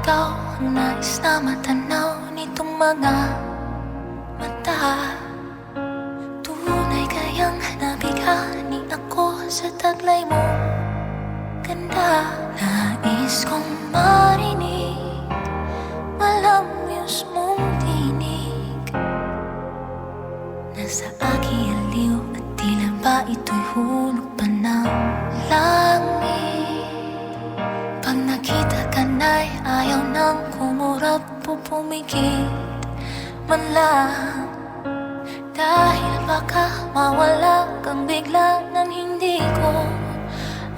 ikaw ang nais na matanaw nitong mga mata. Tunay kayang nabighani ako sa taglay mo ganda. Nais kong marinig malamyos mong tinig nasa aking aliw at tila ba ito'y hulog pa ng langit. Pag nakita ka na'y ayaw nang kumurap o pumigit man lang, dahil baka mawala kang bigla nang hindi ko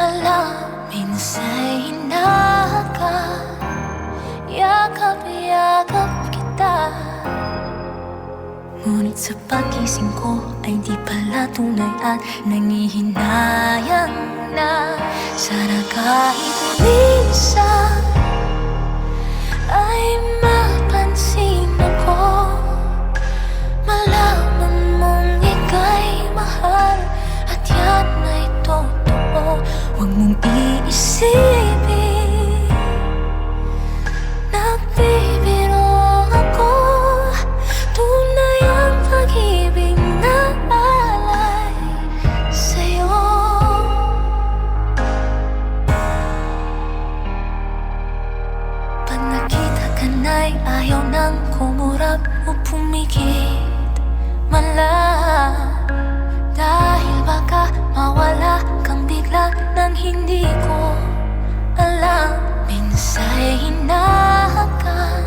alam. Minsa'y hinahakan, yakap-yakap kita, ngunit sa pagkising ko ay di pala tunay at nangihinayang na. Sana kahit minsan ay mapansin ako, malaman mong ika'y mahal at yan ay totoo. Huwag mong iisipin nagbibiro ako, tunay ang pag-ibig na alay sa'yo. Pag nakita ka na'y ayaw nang kumurap o pumikit man lang, dahil baka mawala kang bigla nang hindi ko alam. Minsa'y hinahakan,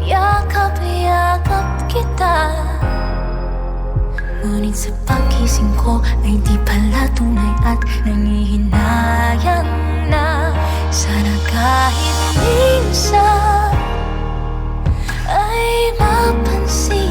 yakap-yakap kita, ngunit sa pagkising ko ay di pala tunay at nangihinayang na. Sana kahit minsan ay mapansin